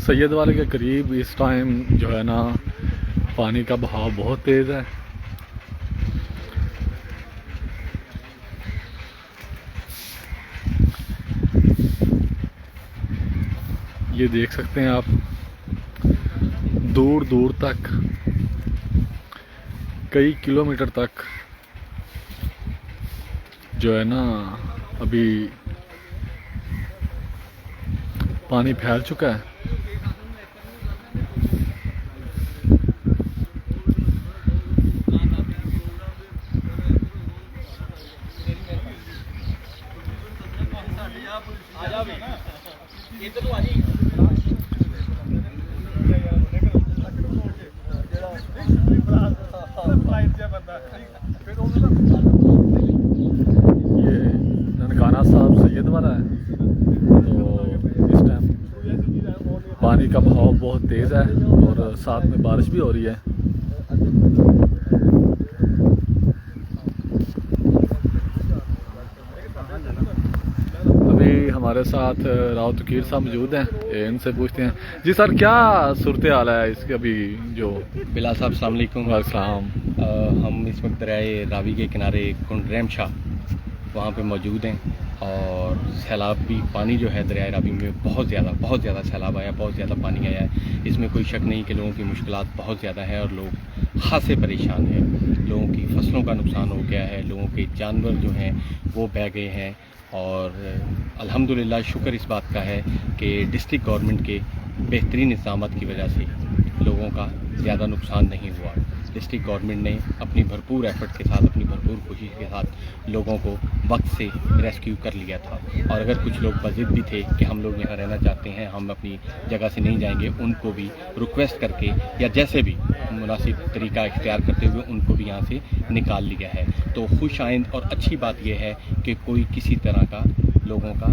سید والے کے قریب اس ٹائم جو ہے نا پانی کا بہاؤ بہت تیز ہے. یہ دیکھ سکتے ہیں آپ دور دور تک کئی کلومیٹر تک جو ہے نا ابھی پانی پھیل چکا ہے. یہ ننکانہ صاحب سید والا ہے تو اس ٹائم پانی کا بہاؤ بہت تیز ہے اور ساتھ میں بارش بھی ہو رہی ہے. ابھی ہمارے ساتھ راؤ تقیر صاحب موجود ہیں, ان سے پوچھتے ہیں. جی سر, کیا صورتحال ہے اس کے ابھی جو؟ بلال صاحب السلام علیکم. السلام. ہم اس وقت دریائے راوی کے کنارے کنڈ رحم شاہ وہاں پہ موجود ہیں اور سیلاب بھی پانی جو ہے دریائے راوی میں بہت زیادہ سیلاب آیا, بہت زیادہ پانی آیا ہے. اس میں کوئی شک نہیں کہ لوگوں کی مشکلات بہت زیادہ ہیں اور لوگ خاصے پریشان ہیں. لوگوں کی فصلوں کا نقصان ہو گیا ہے, لوگوں کے جانور جو ہیں وہ بہہ گئے ہیں اور الحمدللہ شکر اس بات کا ہے کہ ڈسٹرکٹ گورنمنٹ کے بہترین اقدامات کی وجہ سے لوگوں کا زیادہ نقصان نہیں ہوا. ڈسٹرکٹ گورنمنٹ نے اپنی بھرپور ایفرٹ کے ساتھ, اپنی بھرپور کوشش کے ساتھ لوگوں کو وقت سے ریسکیو کر لیا تھا. اور اگر کچھ لوگ بضد بھی تھے کہ ہم لوگ یہاں رہنا چاہتے ہیں, ہم اپنی جگہ سے نہیں جائیں گے, ان کو بھی ریکویسٹ کر کے یا جیسے بھی مناسب طریقہ اختیار کرتے ہوئے ان کو بھی یہاں سے نکال لیا ہے. تو خوش آئند اور اچھی بات یہ ہے کہ کوئی کسی طرح کا لوگوں کا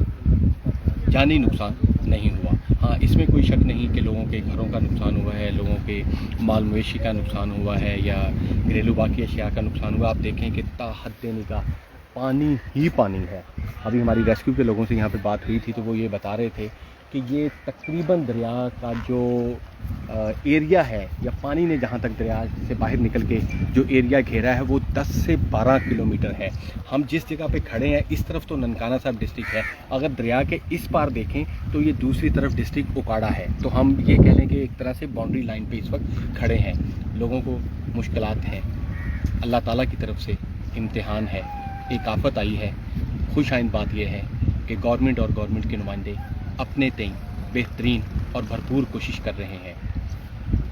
جانی نقصان نہیں ہوا. ہاں, اس میں کوئی شک نہیں کہ لوگوں کے گھروں کا نقصان ہوا ہے, لوگوں کے مال مویشی کا نقصان ہوا ہے یا گھریلو باقی اشیاء کا نقصان ہوا. آپ دیکھیں کہ تا حد نگاہ پانی ہی پانی ہے. ابھی ہماری ریسکیو کے لوگوں سے یہاں پہ بات ہوئی تھی تو وہ یہ بتا رہے تھے کہ یہ تقریباً دریا کا جو ایریا ہے یا پانی نے جہاں تک دریا سے باہر نکل کے جو ایریا گھیرا ہے وہ 10 سے 12 کلومیٹر ہے. ہم جس جگہ پہ کھڑے ہیں اس طرف تو ننکانہ صاحب ڈسٹرکٹ ہے, اگر دریا کے اس پار دیکھیں تو یہ دوسری طرف ڈسٹرکٹ اوکاڑا ہے. تو ہم یہ کہہ لیں کہ ایک طرح سے باؤنڈری لائن پہ اس وقت کھڑے ہیں. لوگوں کو مشکلات ہیں, اللہ تعالیٰ کی طرف سے امتحان ہے, ایک آفت آئی ہے. خوش آئند بات یہ ہے کہ گورنمنٹ اور گورنمنٹ کے نمائندے اپنے تئیں بہترین اور بھرپور کوشش کر رہے ہیں.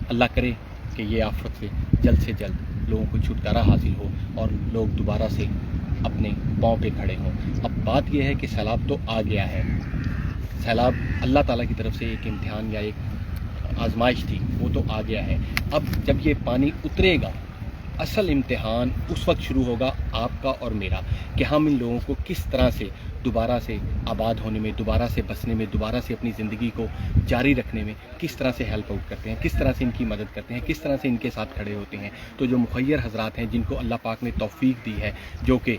اللہ کرے کہ یہ آفت سے جلد لوگوں کو چھٹکارا حاصل ہو اور لوگ دوبارہ سے اپنے پاؤں پہ کھڑے ہوں. اب بات یہ ہے کہ سیلاب تو آ گیا ہے, سیلاب اللہ تعالیٰ کی طرف سے ایک امتحان یا ایک آزمائش تھی, وہ تو آ گیا ہے. اب جب یہ پانی اترے گا اصل امتحان اس وقت شروع ہوگا آپ کا اور میرا, کہ ہم ان لوگوں کو کس طرح سے دوبارہ سے آباد ہونے میں, دوبارہ سے بسنے میں, دوبارہ سے اپنی زندگی کو جاری رکھنے میں کس طرح سے ہیلپ آؤٹ کرتے ہیں, کس طرح سے ان کی مدد کرتے ہیں, کس طرح سے ان کے ساتھ کھڑے ہوتے ہیں. تو جو مخیر حضرات ہیں جن کو اللہ پاک نے توفیق دی ہے, جو کہ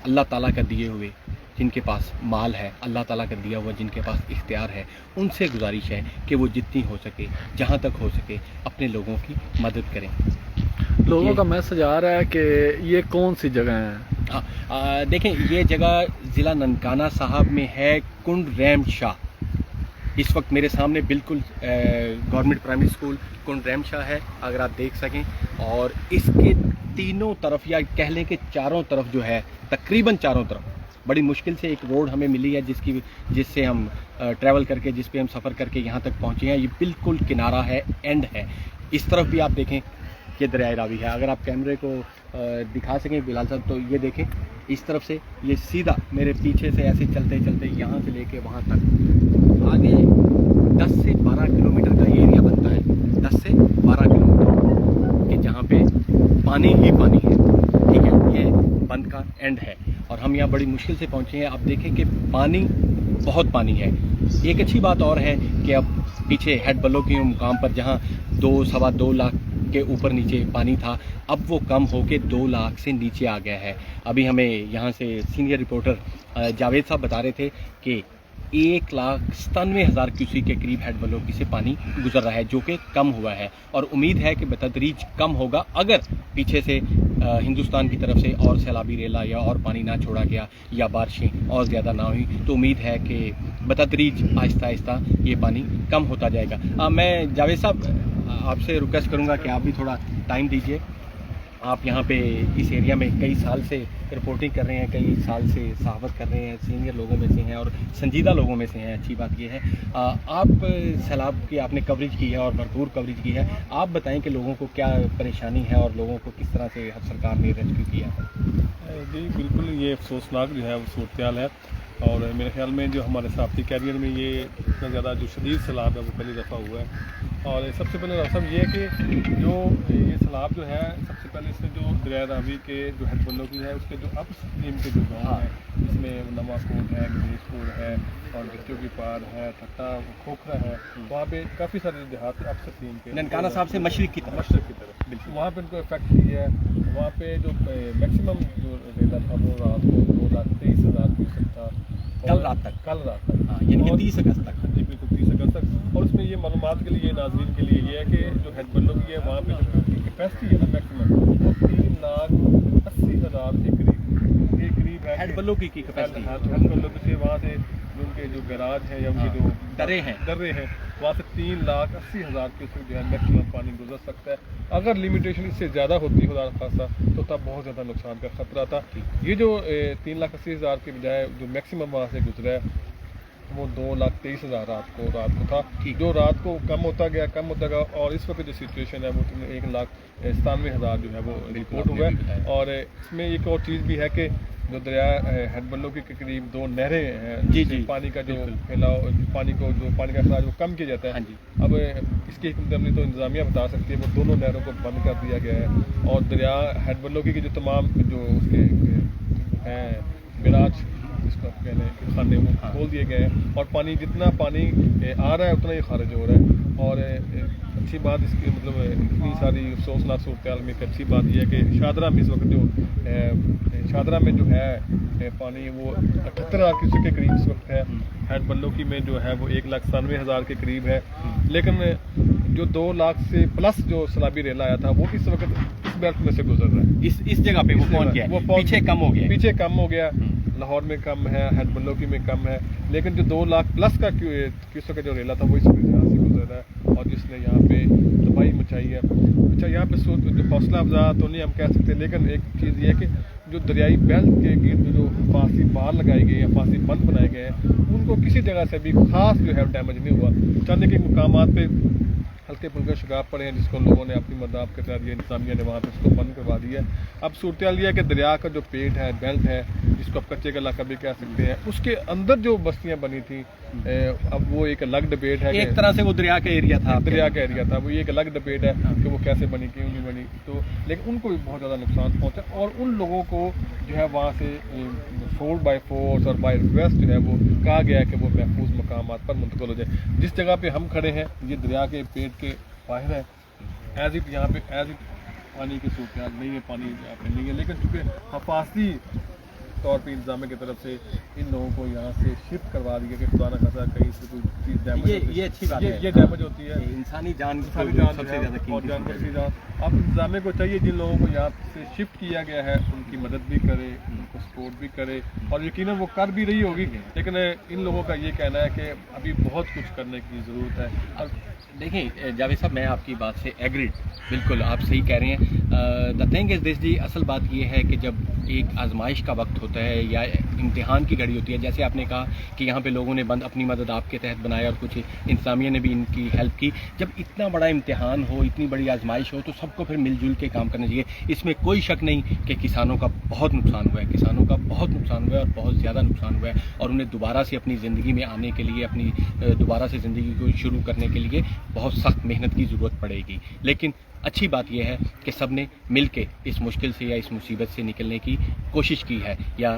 اللہ تعالیٰ کا دیے ہوئے, جن کے پاس مال ہے, اللہ تعالیٰ کا دیا ہوا جن کے پاس اختیار ہے, ان سے گزارش ہے کہ وہ جتنی ہو سکے, جہاں تک ہو سکے اپنے لوگوں کی مدد کریں. لوگوں کا میسج آ رہا ہے کہ یہ کون سی جگہ ہیں؟ دیکھیں, یہ جگہ ضلع ننکانہ صاحب میں ہے, کنڈ رحم شاہ. اس وقت میرے سامنے بالکل گورنمنٹ پرائمری اسکول کنڈ رحم شاہ ہے, اگر آپ دیکھ سکیں. اور اس کے تینوں طرف یا کہہ لیں کہ چاروں طرف جو ہے, تقریباً چاروں طرف بڑی مشکل سے ایک روڈ ہمیں ملی ہے جس سے ہم ٹریول کر کے, جس پہ ہم سفر کر کے یہاں تک پہنچے ہیں. یہ بالکل کنارہ ہے, اینڈ ہے. اس طرف بھی آپ دیکھیں یہ دریائے راوی ہے. اگر آپ کیمرے کو دکھا سکیں بلال صاحب تو یہ دیکھیں, اس طرف سے یہ سیدھا میرے پیچھے سے ایسے چلتے چلتے یہاں سے لے کے وہاں تک آگے 10 سے 12 کلومیٹر کا ایریا بنتا ہے, 10 سے 12 کلومیٹر کہ جہاں پہ پانی ہی پانی ہے. ٹھیک ہے, یہ بند کا اینڈ ہے اور ہم یہاں بڑی مشکل سے پہنچے ہیں. آپ دیکھیں کہ پانی بہت پانی ہے. ایک اچھی بات اور ہے کہ اب پیچھے ہیڈ بلو کے مقام پر جہاں 2-2.25 لاکھ کے اوپر نیچے پانی تھا، اب وہ کم ہو کے 2 لاکھ سے نیچے آ گیا ہے. ابھی ہمیں یہاں سے سینئر رپورٹر جاوید صاحب بتا رہے تھے کہ 1,97,000 کیوسیک کے قریب ہیڈ بلوکی سے پانی گزر رہا ہے، جو کہ کم ہوا ہے، اور امید ہے کہ بتدریج کم ہوگا اگر پیچھے سے ہندوستان کی طرف سے اور سیلابی ریلا یا اور پانی نہ چھوڑا گیا یا بارشیں اور زیادہ نہ ہوئی تو امید ہے کہ بتدریج آہستہ آہستہ یہ پانی کم ہوتا جائے گا. میں جاوید صاحب آپ سے ریکویسٹ کروں گا کہ آپ بھی تھوڑا ٹائم دیجیے. آپ یہاں پہ اس ایریا میں کئی سال سے رپورٹنگ کر رہے ہیں، کئی سال سے صحافت کر رہے ہیں، سینئر لوگوں میں سے ہیں اور سنجیدہ لوگوں میں سے ہیں. اچھی بات یہ ہے آپ سیلاب کی آپ نے کوریج کی ہے اور بھرپور کوریج کی ہے. آپ بتائیں کہ لوگوں کو کیا پریشانی ہے اور لوگوں کو کس طرح سے سرکار نے ریسکیو کیا ہے. جی بالکل، یہ افسوسناک جو ہے وہ صورتحال ہے، اور میرے خیال میں جو ہمارے صحافتی کیریئر میں یہ اتنا زیادہ جو شدید سیلاب ہے وہ پہلی دفعہ ہوا ہے. اور سب سے پہلے رسم یہ ہے کہ جو یہ سیلاب جو ہے سب سے پہلے اس سے جو دریائے راوی کے جو ہیڈ بندوں کی ہے اس کے جو اپ اسٹریم کے جو گاؤں ہیں، جس میں نواں کوٹ ہے، گنیش پور ہے اور بچوں کی پار ہے، ٹھٹا کھوکھرا ہے، وہاں پہ کافی سارے دیہات اپ اسٹریم کے ننکانہ صاحب سے مشرق کی طرف بالکل وہاں پہ ان کو افیکٹ کی ہے. وہاں پہ جو میکسیمم جو ریلا تھا وہ رات کو 2,23,000 کیوسیک تھا کل رات تک، یعنی کہ 30 اگست تک. جی بالکل 30 اگست تک. اور اس میں یہ معلومات کے لیے ناظرین کے لیے یہ ہے کہ جو ہیڈ بندوں کی ہے وہاں پہ جو کیپیسٹی ہے نا میکسیمم وہ 3,80,000 کے قریب ہے. ہیڈ بلو کی کیپیسٹی ہیڈ بندوں سے وہاں سے ان کے جو گراج ہیں یا ان کے جو درے ہیں وہاں سے 3,80,000 کیوسیک جو ہے میکسیمم پانی گزر سکتا ہے. اگر لمیٹیشن اس سے زیادہ ہوتی خدا خاصا تو تب بہت زیادہ نقصان کا خطرہ تھا. یہ جو 3,80,000 کے بجائے جو میکسیمم وہاں سے گزرا ہے وہ 2,23,000 رات کو تھا، جو رات کو کم ہوتا گیا اور اس وقت جو سچویشن ہے وہ 1,97,000 جو ہے وہ رپورٹ ہوا ہے. اور اس میں ایک اور چیز بھی ہے کہ جو دریا ہیڈ بلو کے قریب 2 نہریں ہیں، پانی کا جو پھیلاؤ پانی کا اخراج وہ کم کیا جاتا ہے. اب اس کی حکمت عملی تو انتظامیہ بتا سکتی ہے. وہ دونوں نہروں کو بند کر دیا گیا ہے اور دریا ہیڈ بلو کے جو تمام جو اس کے ہیں گراج اس کو کہنے خانے وہ کھول دیے گئے ہیں اور پانی جتنا پانی آ رہا ہے اتنا ہی خارج ہو رہا ہے. اور اچھی بات اس کی مطلب اتنی ساری افسوسناک صورتحال میں ایک اچھی بات یہ ہے کہ شاہدرہ میں اس وقت جو شاہدرہ میں جو ہے پانی وہ 78,000 کیوسیک کے قریب اس وقت ہے. ہیڈ بلوکی میں جو ہے وہ 1,97,000 کے قریب ہے. لیکن جو 2 لاکھ سے پلس جو سیلابی ریلا آیا تھا وہ اس وقت اس بیلٹ میں سے گزر رہا ہے. اس جگہ پہ وہ پہنچ گیا، پیچھے کم ہو گیا. لاہور میں کم ہے، ہیڈ بلوکی میں کم ہے، لیکن جو 2 لاکھ پلس کا کیوسیک کا جو ریلا تھا وہ اس وقت یہاں سے گزر رہا ہے اور جس نے یہاں پہ تباہی مچائی ہے. اچھا یہاں پہ جو حوصلہ افزا تو نہیں ہم کہہ سکتے، لیکن ایک چیز یہ ہے کہ جو دریائی بیلٹ کے گرد جو حفاظتی پار لگائی گئی ہیں، حفاظتی بند بنائے گئے ہیں، ان کو کسی جگہ سے بھی خاص جو ہے ڈیمیج نہیں ہوا. چند کے مقامات پہ ہلکے پھلکے شگاف پڑے ہیں جس کو لوگوں نے اپنی مداف کے تحت انتظامیہ نے وہاں پہ اس کو بند کروا دیا ہے. اب صورتحال یہ ہے کہ دریا کا جو پیٹ ہے، بیلٹ ہے، جس کو آپ کچے کا علاقہ بھی کہہ سکتے ہیں، اس کے اندر جو بستیاں بنی تھیں اب وہ ایک الگ ڈبیٹ ہے. ایک طرح سے وہ دریا کا ایریا تھا، وہ یہ ایک الگ ڈبیٹ ہے کہ وہ کیسے بنی کیوں نہیں بنی. تو لیکن ان کو بھی بہت زیادہ نقصان پہنچا اور ان لوگوں کو جو ہے وہاں سے 4 بائی 4 اور بائی ریکویسٹ جو ہے وہ کہا گیا ہے کہ وہ محفوظ مقامات پر منتقل ہو جائے. جس جگہ پہ ہم کھڑے ہیں یہ دریا کے پیٹ کے باہر ہے، ایز اٹ یہاں پہ پانی کی صورتحال نہیں ہے، پانی یہاں پہ نہیں ہے. لیکن چونکہ حفاظتی طور پہ انتظامیہ کی طرف سے ان لوگوں کو یہاں سے شفٹ کروا دیا کہ خدا نہ خاصا کہیں سے کوئی چیز ڈیمیج یہ اچھی بات ہے. یہ ڈیمیج ہوتی ہے انسانی جان سب سے زیادہ قیمتی جان. اب انتظامیہ کو چاہیے جن لوگوں کو یہاں سے شفٹ کیا گیا ہے ان کی مدد بھی کرے، ان کو سپورٹ بھی کرے اور یقیناً وہ کر بھی رہی ہوگی. لیکن ان لوگوں کا یہ کہنا ہے کہ ابھی بہت کچھ کرنے کی ضرورت ہے. اور دیکھیں جاوید صاحب، میں آپ کی بات سے ایگریڈ، بالکل آپ صحیح کہہ رہے ہیں. دا تھنگ از دس جی، اصل بات یہ ہے کہ جب ایک آزمائش کا وقت ہوتا ہے یا امتحان کی گھڑی ہوتی ہے، جیسے آپ نے کہا کہ یہاں پہ لوگوں نے اپنی مدد آپ کے تحت بنایا اور کچھ انتظامیہ نے بھی ان کی ہیلپ کی. جب اتنا بڑا امتحان ہو، اتنی بڑی آزمائش ہو تو سب کو پھر مل جل کے کام کرنا چاہیے. اس میں کوئی شک نہیں کہ کسانوں کا بہت نقصان ہوا ہے، اور بہت زیادہ نقصان ہوا ہے اور انہیں دوبارہ سے اپنی زندگی میں آنے کے لیے، اپنی دوبارہ سے زندگی کو شروع کرنے کے لیے بہت سخت محنت کی ضرورت پڑے گی. لیکن اچھی بات یہ ہے کہ سب نے مل کے اس مشکل سے یا اس مصیبت سے نکلنے کی کوشش کی ہے یا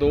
2